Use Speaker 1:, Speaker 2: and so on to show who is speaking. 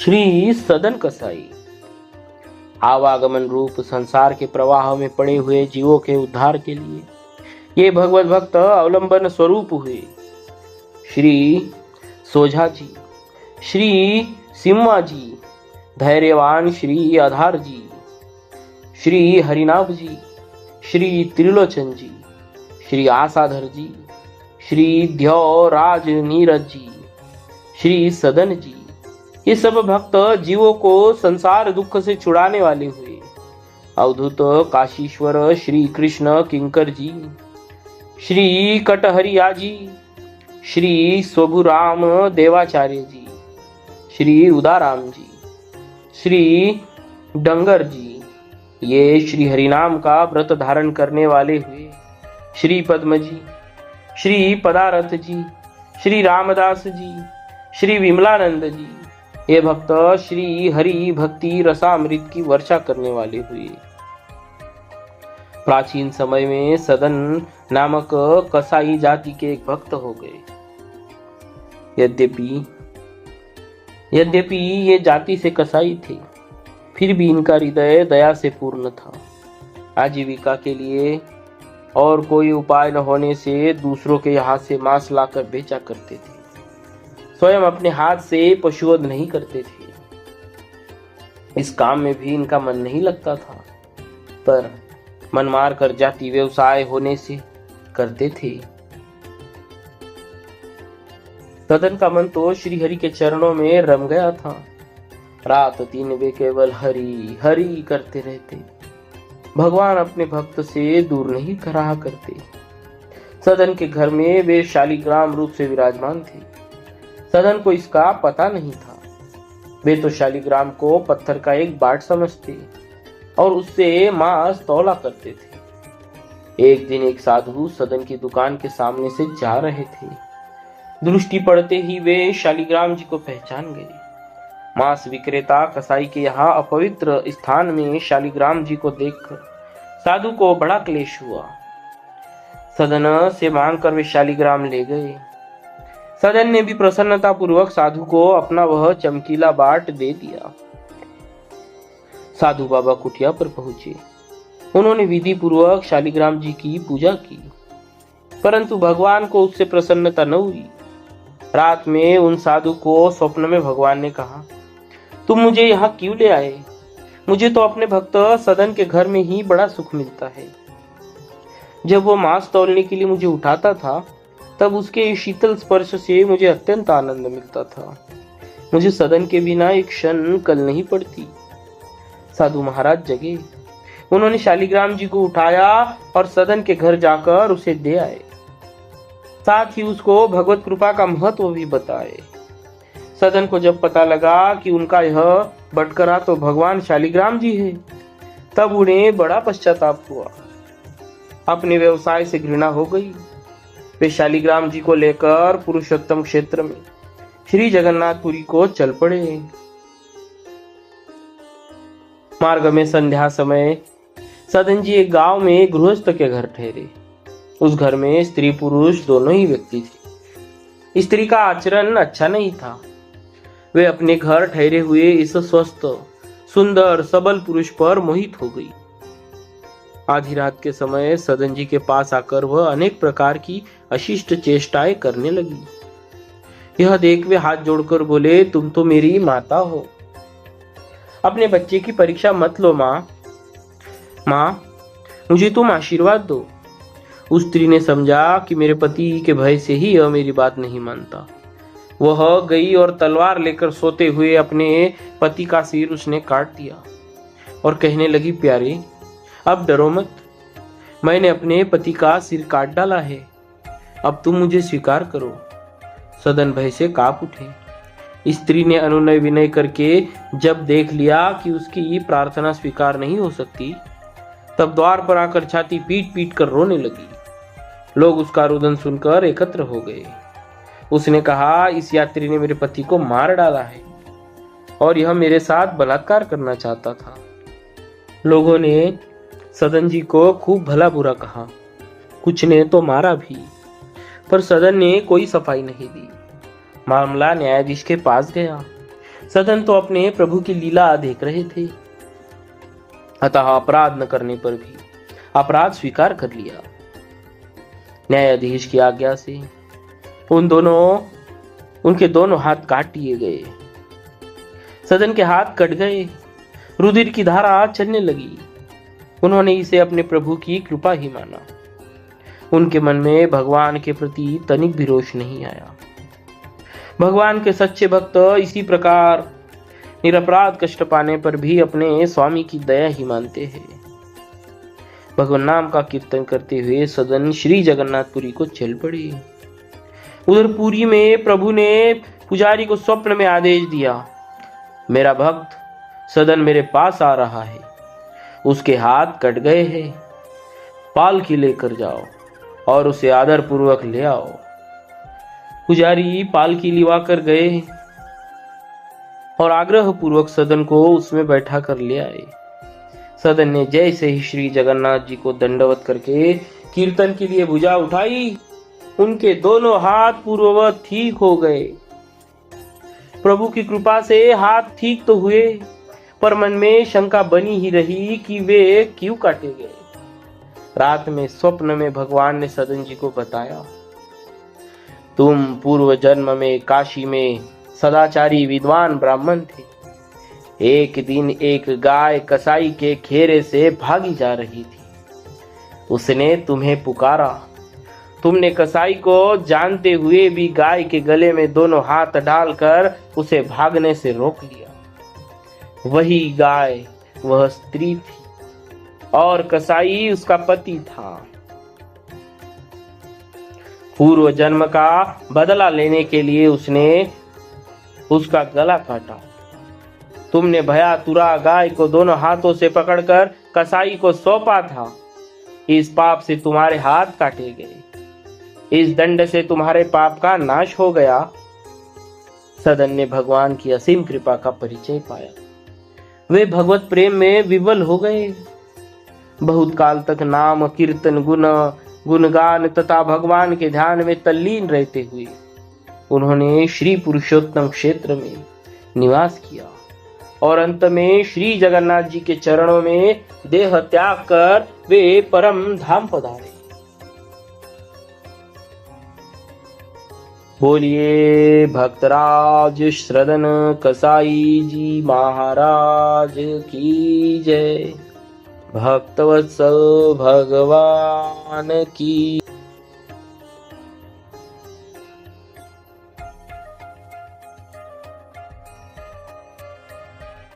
Speaker 1: श्री सदन कसाई आवागमन रूप संसार के प्रवाह में पड़े हुए जीवों के उद्धार के लिए ये भगवत भक्त अवलंबन स्वरूप हुए। श्री सोझा जी, श्री सिम्मा जी, धैर्यवान श्री आधार जी, श्री हरिनाभ जी, श्री त्रिलोचन जी, श्री आसाधर जी, श्री ध्योराज नीरज जी, श्री सदन जी, ये सब भक्त जीवों को संसार दुख से छुड़ाने वाले हुए। अवधूत काशीश्वर श्री कृष्ण किंकर जी, श्री कटहरिया जी, श्री स्वभुराम देवाचार्य जी, श्री उदाराम जी, श्री डंगर जी, ये श्री हरिनाम का व्रत धारण करने वाले हुए। श्री पद्म जी, श्री पदारथ जी, श्री रामदास जी, श्री विमलानंद जी, ये भक्त श्री हरि भक्ति रसामृत की वर्षा करने वाले हुए। प्राचीन समय में सदन नामक कसाई जाति के एक भक्त हो गए। यद्यपि ये जाति से कसाई थे, फिर भी इनका हृदय दया से पूर्ण था। आजीविका के लिए और कोई उपाय न होने से दूसरों के यहाँ से मांस लाकर बेचा करते थे। स्वयं अपने हाथ से पशुवध नहीं करते थे। इस काम में भी इनका मन नहीं लगता था, पर मन मार कर जाति व्यवसाय होने से करते थे। सदन का मन तो श्री हरि के चरणों में रम गया था। रात दिन वे केवल हरि हरि करते रहते। भगवान अपने भक्त से दूर नहीं रहा करते। सदन के घर में वे शालिग्राम रूप से विराजमान थे। सदन को इसका पता नहीं था। वे तो शालिग्राम को पत्थर का एक बाट समझते और उससे मांस तौला करते थे। एक दिन एक साधु सदन की दुकान के सामने से जा रहे थे। दृष्टि पड़ते ही वे शालिग्राम जी को पहचान गए। मांस विक्रेता कसाई के यहाँ अपवित्र स्थान में शालिग्राम जी को देखकर साधु को बड़ा क्लेश हुआ। सदन से मांग कर वे शालिग्राम ले गए। सदन ने भी प्रसन्नता पूर्वक साधु को अपना वह चमकीला बाट दे दिया। साधु बाबा कुटिया पर पहुंचे। उन्होंने विधि पूर्वक शालिग्राम जी की पूजा की, परंतु भगवान को उससे प्रसन्नता न हुई। रात में उन साधु को स्वप्न में भगवान ने कहा, तुम मुझे यहाँ क्यों ले आए? मुझे तो अपने भक्त सदन के घर में ही बड़ा सुख मिलता है। जब वो मांस तौलने के लिए मुझे उठाता था, तब उसके शीतल स्पर्श से मुझे अत्यंत आनंद मिलता था। मुझे सदन के बिना एक क्षण कल नहीं पड़ती। साधु महाराज जगे। उन्होंने शालिग्राम जी को उठाया और सदन के घर जाकर उसे दे आए। साथ ही उसको भगवत कृपा का महत्व भी बताए। सदन को जब पता लगा कि उनका यह बटकरा तो भगवान शालिग्राम जी है, तब उन्हें बड़ा पश्चाताप हुआ। अपने व्यवसाय से घृणा हो गई। वे शालिग्राम जी को लेकर पुरुषोत्तम क्षेत्र में श्री जगन्नाथपुरी को चल पड़े। मार्ग में संध्या समय सदन जी एक गांव में गृहस्थ के घर ठहरे। उस घर में स्त्री पुरुष दोनों ही व्यक्ति थे। स्त्री का आचरण अच्छा नहीं था। वे अपने घर ठहरे हुए इस स्वस्थ सुंदर सबल पुरुष पर मोहित हो गई। आधी रात के समय सदन जी के पास आकर वह अनेक प्रकार की अशिष्ट चेष्टाएं करने लगी। यह देख वे हाथ जोड़कर बोले, तुम तो मेरी माता हो। अपने बच्चे की परीक्षा मत लो माँ। माँ, मुझे तुम आशीर्वाद दो। उस स्त्री ने समझा कि मेरे पति के भय से ही यह मेरी बात नहीं मानता। वह गई और तलवार लेकर सोते हुए अपने पति का सिर उसने काट दिया और कहने लगी, प्यारे अब डरो मत। मैंने अपने पति का सिर काट डाला है। अब तुम मुझे स्वीकार करो। सदन भय से कांप उठे। स्त्री ने अनुनय विनय करके जब देख लिया कि उसकी प्रार्थना स्वीकार नहीं हो सकती, तब द्वार पर आकर छाती पीट पीट कर रोने लगी। लोग उसका रुदन सुनकर एकत्र हो गए। उसने कहा, इस यात्री ने मेरे पति को मार डाला है और यह मेरे साथ बलात्कार करना चाहता था। लोगों ने सदन जी को खूब भला बुरा कहा। कुछ ने तो मारा भी, पर सदन ने कोई सफाई नहीं दी। मामला न्यायाधीश के पास गया। सदन तो अपने प्रभु की लीला देख रहे थे, अतः अपराध न करने पर भी अपराध स्वीकार कर लिया। न्यायाधीश की आज्ञा से उनके दोनों हाथ काट दिए गए। सदन के हाथ कट गए, रुधिर की धारा चलने लगी। उन्होंने इसे अपने प्रभु की कृपा ही माना। उनके मन में भगवान के प्रति तनिक भी रोष नहीं आया। भगवान के सच्चे भक्त इसी प्रकार निरपराध कष्ट पाने पर भी अपने स्वामी की दया ही मानते हैं। भगवान नाम का कीर्तन करते हुए सदन श्री जगन्नाथपुरी को चल पड़े। उधर पुरी में प्रभु ने पुजारी को स्वप्न में आदेश दिया, मेरा भक्त सदन मेरे पास आ रहा है, उसके हाथ कट गए हैं, पालकी लेकर जाओ और उसे आदर पूर्वक ले आओ। पुजारी पालकी लिवा कर गए और आग्रह पूर्वक सदन को उसमें बैठा कर ले आए। सदन ने जैसे ही श्री जगन्नाथ जी को दंडवत करके कीर्तन के लिए भुजा उठाई, उनके दोनों हाथ पूर्ववत ठीक हो गए। प्रभु की कृपा से हाथ ठीक तो हुए, पर मन में शंका बनी ही रही कि वे क्यों काटे गए। रात में स्वप्न में भगवान ने सदन जी को बताया, तुम पूर्व जन्म में काशी में सदाचारी विद्वान ब्राह्मण थे। एक दिन एक गाय कसाई के घेरे से भागी जा रही थी। उसने तुम्हें पुकारा। तुमने कसाई को जानते हुए भी गाय के गले में दोनों हाथ डालकर उसे भागने से रोक लिया। वही गाय वह स्त्री थी और कसाई उसका पति था। पूर्व जन्म का बदला लेने के लिए उसने उसका गला काटा। तुमने भयातुरा गाय को दोनों हाथों से पकड़कर कसाई को सौंपा था। इस पाप से तुम्हारे हाथ काटे गए। इस दंड से तुम्हारे पाप का नाश हो गया। सदन ने भगवान की असीम कृपा का परिचय पाया। वे भगवत प्रेम में विवल हो गए। बहुत काल तक नाम कीर्तन गुणगान तथा भगवान के ध्यान में तल्लीन रहते हुए उन्होंने श्री पुरुषोत्तम क्षेत्र में निवास किया और अंत में श्री जगन्नाथ जी के चरणों में देह त्याग कर वे परम धाम पधारे। बोलिए भक्तराज श्रदन कसाई जी महाराज की जय। भक्तवत्सल भगवान की